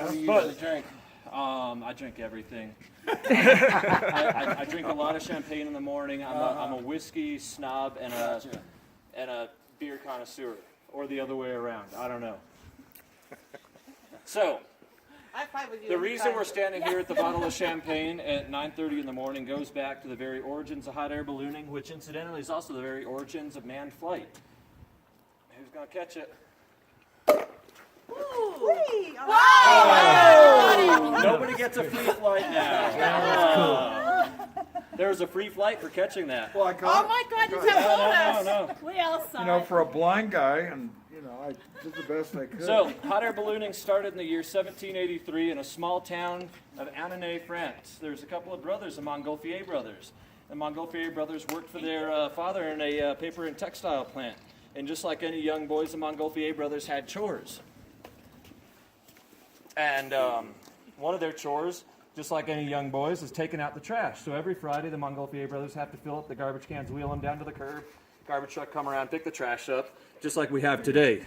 What do you usually drink? I drink everything. I drink a lot of champagne in the morning. I'm a whiskey snob and a beer connoisseur, or the other way around. I don't know. So, the reason we're standing here at the bottle of champagne at 9:30 in the morning goes back to the very origins of hot air ballooning, which incidentally is also the very origins of manned flight. Who's gonna catch it? Wow! Nobody gets a free flight now. There was a free flight for catching that. Well, I caught Oh my God, you No, have no, bonus. no. We all saw You know, it. for a blind guy, and I did the best I could. So, hot air ballooning started in the year 1783 in a small town of Annonay, France. There's a couple of brothers, the Montgolfier brothers. The Montgolfier brothers worked for their father in a paper and textile plant. And just like any young boys, the Montgolfier brothers had chores. And one of their chores, just like any young boys, is taking out the trash. So every Friday, the Montgolfier brothers have to fill up the garbage cans, wheel them down to the curb. Garbage truck come around, pick the trash up, just like we have today.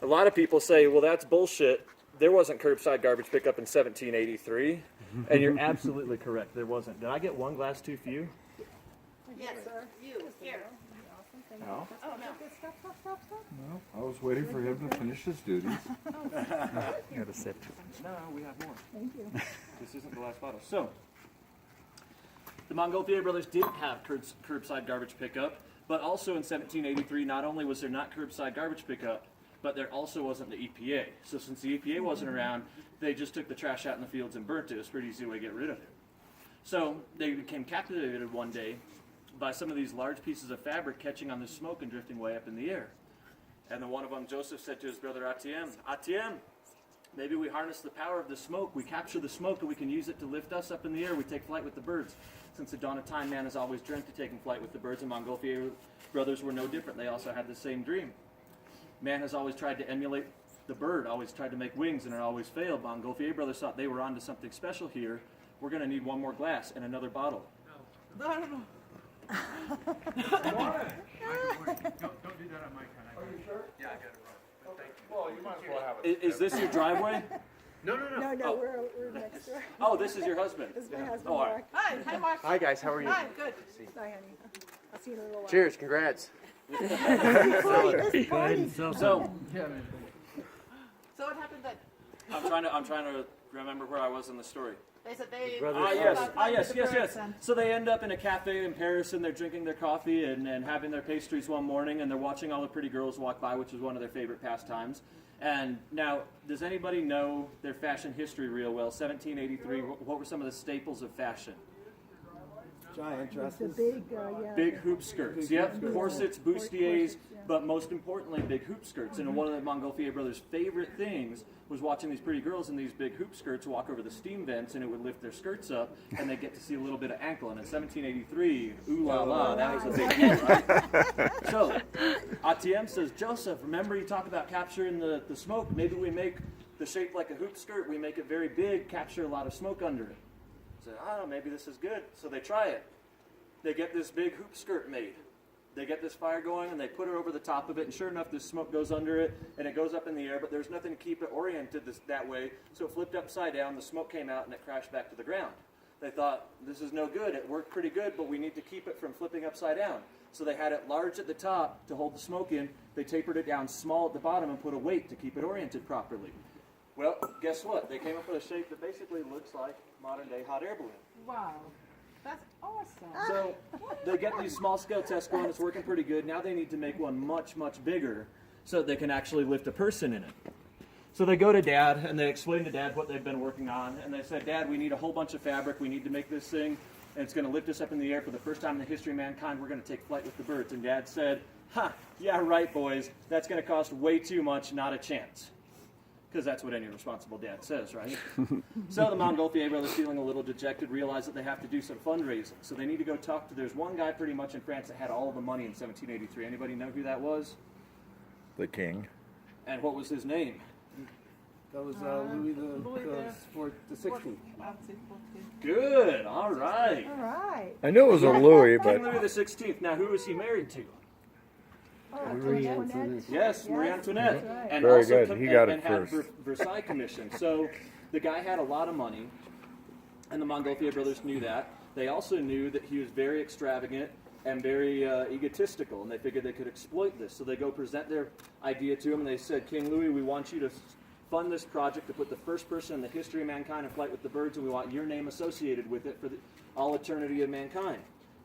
A lot of people say, well, that's bullshit. There wasn't curbside garbage pickup in 1783. And you're absolutely correct. There wasn't. Did I get one glass too few? Yes, sir. You, here. No, Oh, no. no, I was waiting for him to finish his duties. No, we have more. Thank you. This isn't the last bottle. So, the Montgolfier brothers didn't have curbside garbage pickup, but also in 1783, not only was there not curbside garbage pickup, but there also wasn't the EPA. So since the EPA wasn't around, they just took the trash out in the fields and burnt it. It was a pretty easy way to get rid of it. So they became captivated one day by some of these large pieces of fabric catching on the smoke and drifting way up in the air. And then one of them, Joseph, said to his brother Atienne, maybe we harness the power of the smoke, we capture the smoke and we can use it to lift us up in the air, we take flight with the birds. Since the dawn of time, man has always dreamt of taking flight with the birds, and Montgolfier brothers were no different. They also had the same dream. Man has always tried to emulate the bird, always tried to make wings, and it always failed. Montgolfier brothers thought they were onto something special here. We're going to need one more glass and another bottle. No. Don't do that on my kind. Are you sure? Yeah, I got it wrong. Thank you. Well, you might as well have it. Is this your driveway? No. No, we're next door. Oh, this is your husband. This is my husband, Oh, all right. Mark. Hi, Mark. Hi guys, how are you? Hi, good. Hi, honey. I'll see you in a little while. Cheers, congrats. This party. So So what happened then? I'm trying to remember where I was in the story. They said they... Yes. So they end up in a cafe in Paris and they're drinking their coffee and having their pastries one morning and they're watching all the pretty girls walk by, which is one of their favorite pastimes. And now, does anybody know their fashion history real well? 1783, what were some of the staples of fashion? Giant The dresses. big, Big hoop skirts, yep, corsets, bustiers, but most importantly, big hoop skirts. And one of the Montgolfier brothers' favorite things was watching these pretty girls in these big hoop skirts walk over the steam vents, and it would lift their skirts up, and they get to see a little bit of ankle. And in 1783, ooh la la, that was a big deal, right? So, Atienne says, Joseph, remember you talk about capturing the smoke? Maybe we make the shape like a hoop skirt, we make it very big, capture a lot of smoke under it. Said, oh, maybe this is good. So they try it. They get this big hoop skirt made. They get this fire going and they put it over the top of it, and sure enough, this smoke goes under it and it goes up in the air, but there's nothing to keep it oriented that way, so it flipped upside down, the smoke came out, and it crashed back to the ground. They thought, this is no good, it worked pretty good, but we need to keep it from flipping upside down. So they had it large at the top to hold the smoke in, they tapered it down small at the bottom and put a weight to keep it oriented properly. Well, guess what? They came up with a shape that basically looks like modern-day hot air balloon. Wow. That's awesome. So they get these small-scale tests going. It's working pretty good. Now they need to make one much, much bigger so that they can actually lift a person in it. So they go to Dad, and they explain to Dad what they've been working on. And they said, Dad, we need a whole bunch of fabric. We need to make this thing, and it's going to lift us up in the air for the first time in the history of mankind. We're going to take flight with the birds. And Dad said, yeah, right, boys. That's going to cost way too much, not a chance. Because that's what any responsible dad says, right? So the Montgolfier brothers, feeling a little dejected, realize that they have to do some fundraising. So they need to go talk to, there's one guy pretty much in France that had all of the money in 1783. Anybody know who that was? The king. And what was his name? That was Louis the 16th. Good, all right. all right. I knew it was a Louis, King but Louis the 16th. Now, who was he married to? Oh, Marie Antoinette. Antoinette. Yes, Marie Yes, Antoinette. that's right. And Very also good. He got it and had first. Versailles Commission. So the guy had a lot of money, and the Montgolfier brothers knew that. They also knew that he was very extravagant and very egotistical, and they figured they could exploit this. So they go present their idea to him, and they said, King Louis, we want you to fund this project to put the first person in the history of mankind in flight with the birds, and we want your name associated with it for all eternity of mankind.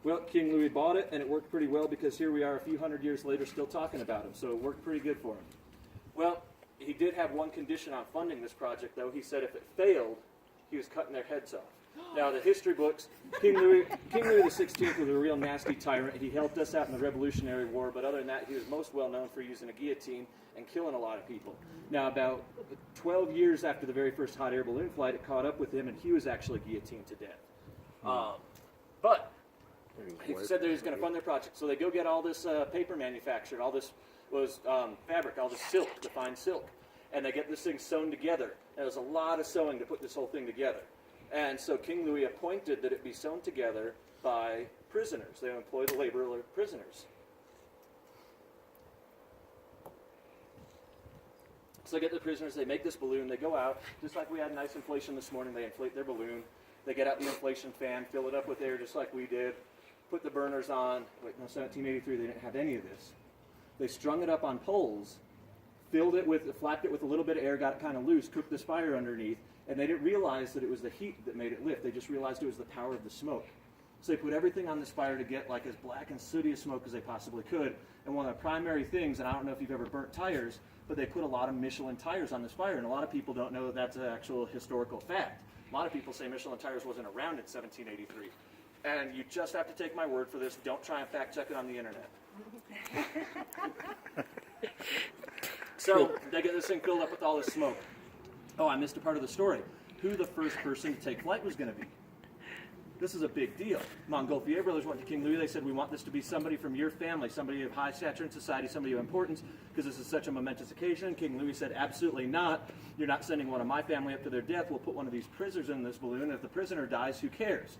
Well, King Louis bought it, and it worked pretty well because here we are a few hundred years later still talking about him. So it worked pretty good for him. Well, he did have one condition on funding this project, though. He said if it failed, he was cutting their heads off. Now, the history books, King Louis XVI was a real nasty tyrant. He helped us out in the Revolutionary War, but other than that, he was most well known for using a guillotine and killing a lot of people. Now, about 12 years after the very first hot air balloon flight, it caught up with him, and he was actually guillotined to death. But he said that he was going to fund their project. So they go get all this paper manufactured. All this was fabric, all this silk, the fine silk. And they get this thing sewn together. And it was a lot of sewing to put this whole thing together. And so King Louis appointed that it be sewn together by prisoners. They employed the labor of prisoners. So they get the prisoners, they make this balloon, they go out, just like we had nice inflation this morning, they inflate their balloon. They get out the inflation fan, fill it up with air just like we did, put the burners on. Wait, no, 1783, they didn't have any of this. They strung it up on poles, flapped it with a little bit of air, got it kind of loose, cooked this fire underneath, and they didn't realize that it was the heat that made it lift. They just realized it was the power of the smoke. So they put everything on this fire to get like as black and sooty a smoke as they possibly could. And one of the primary things, and I don't know if you've ever burnt tires, but they put a lot of Michelin tires on this fire, and a lot of people don't know that that's an actual historical fact. A lot of people say Michelin tires wasn't around in 1783. And you just have to take my word for this. Don't try and fact check it on the internet. So they get this thing filled up with all this smoke. Oh, I missed a part of the story. Who the first person to take flight was going to be. This is a big deal. Montgolfier brothers went to King Louis. They said, we want this to be somebody from your family, somebody of high stature in society, somebody of importance, because this is such a momentous occasion. King Louis said, absolutely not. You're not sending one of my family up to their death. We'll put one of these prisoners in this balloon. If the prisoner dies, who cares?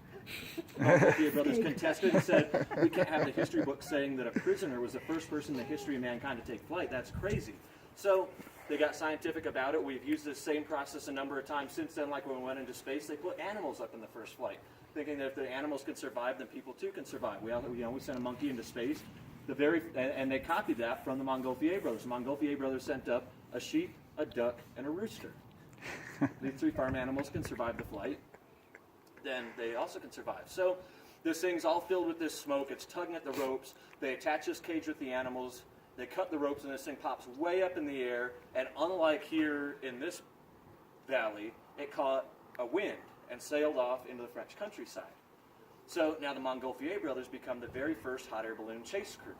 Montgolfier brothers contested and said, we can't have the history book saying that a prisoner was the first person in the history of mankind to take flight. That's crazy. So they got scientific about it. We've used this same process a number of times since then, like when we went into space. They put animals up in the first flight, thinking that if the animals can survive, then people too can survive. We sent a monkey into space. And they copied that from the Montgolfier brothers. The Montgolfier brothers sent up a sheep, a duck, and a rooster. These three farm animals can survive the flight. Then they also can survive. So this thing's all filled with this smoke. It's tugging at the ropes. They attach this cage with the animals. They cut the ropes, and this thing pops way up in the air. And unlike here in this valley, it caught a wind and sailed off into the French countryside. So now the Montgolfier brothers become the very first hot air balloon chase crew.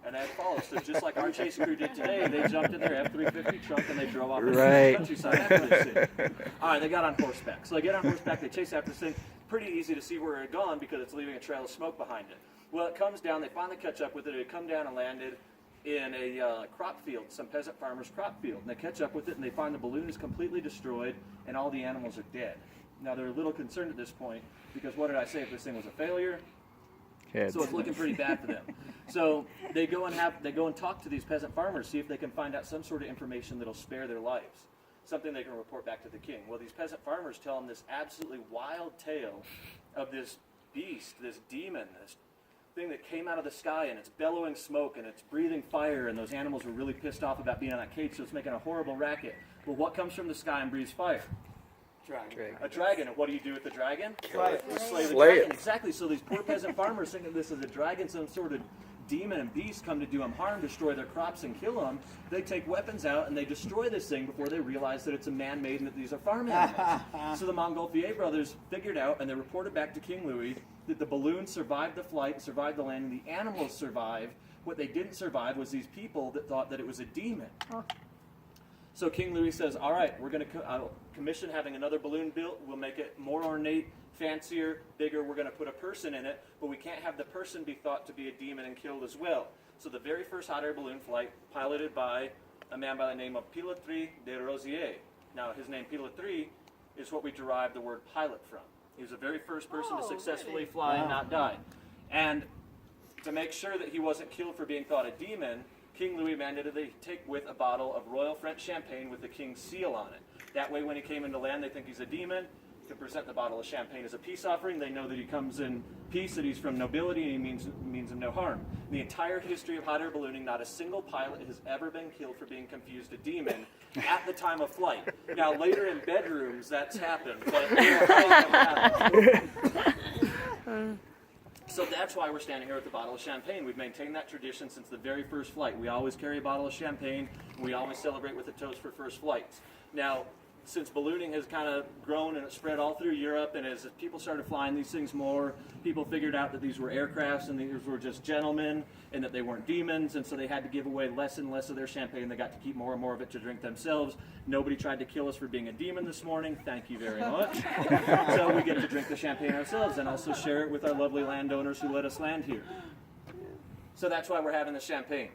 And that follows. So just like our chase crew did today, they jumped in their F-350 truck and they drove off into the countryside after this thing. All right, they got on horseback. So they get on horseback, they chase after this thing. Pretty easy to see where it had gone because it's leaving a trail of smoke behind it. Well, it comes down, they finally catch up with it. It come down and landed in a crop field, some peasant farmer's crop field. And they catch up with it and they find the balloon is completely destroyed and all the animals are dead. Now they're a little concerned at this point because what did I say if this thing was a failure? Kids. So it's looking pretty bad for them. So they go and talk to these peasant farmers, see if they can find out some sort of information that'll spare their lives, something they can report back to the king. Well, these peasant farmers tell them this absolutely wild tale of this beast, this demon, this thing that came out of the sky, and it's bellowing smoke and it's breathing fire, and those animals were really pissed off about being on that cage, so it's making a horrible racket. Well, what comes from the sky and breathes fire? A dragon. And what do you do with the dragon? Slay Slay the Slay dragon. it. Exactly. So these poor peasant farmers thinking this is a dragon, some sort of demon and beast come to do them harm, destroy their crops and kill them. They take weapons out and they destroy this thing before they realize that it's a man-made and that these are farm animals. So the Montgolfier brothers figured out and they reported back to King Louis that the balloon survived the flight, survived the landing, the animals survived. What they didn't survive was these people that thought that it was a demon. So King Louis says, all right, we're going to commission having another balloon built. We'll make it more ornate, fancier, bigger. We're going to put a person in it, but we can't have the person be thought to be a demon and killed as well. So the very first hot air balloon flight, piloted by a man by the name of Pilotry de Rosier. Now, his name Pilotry is what we derive the word pilot from. He was the very first person to successfully fly and not die. And to make sure that he wasn't killed for being thought a demon, King Louis mandated they take with a bottle of Royal French champagne with the king's seal on it. That way, when he came into land, they think he's a demon. To present the bottle of champagne as a peace offering, they know that he comes in peace, that he's from nobility, and he means him no harm. In the entire history of hot air ballooning, not a single pilot has ever been killed for being confused a demon at the time of flight. Now, later in bedrooms, that's happened, but so that's why we're standing here with a bottle of champagne. We've maintained that tradition since the very first flight. We always carry a bottle of champagne. We always celebrate with a toast for first flights. Now, since ballooning has kind of grown and it spread all through Europe, and as people started flying these things more, people figured out that these were aircrafts and these were just gentlemen and that they weren't demons, and so they had to give away less and less of their champagne. They got to keep more and more of it to drink themselves. Nobody tried to kill us for being a demon this morning. Thank you very much. So we get to drink the champagne ourselves and also share it with our lovely landowners who let us land here. So that's why we're having the champagne.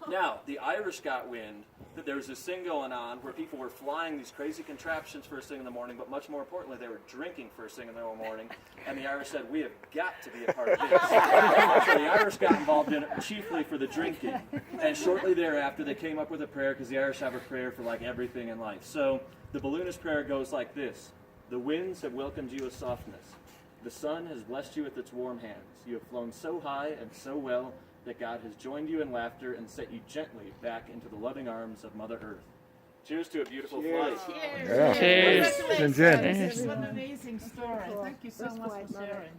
Now, the Irish got wind that there was this thing going on where people were flying these crazy contraptions first thing in the morning, but much more importantly, they were drinking first thing in the morning, and the Irish said, we have got to be a part of this. So the Irish got involved in it chiefly for the drinking, and shortly thereafter, they came up with a prayer, because the Irish have a prayer for like everything in life. So the balloonist prayer goes like this: the winds have welcomed you with softness. The sun has blessed you with its warm hands. You have flown so high and so well that God has joined you in laughter and set you gently back into the loving arms of Mother Earth. Cheers to a beautiful flight. Cheers. Yeah. Cheers. Congratulations. Cheers. What an amazing story. Thank you so First much flight, for Mother. sharing.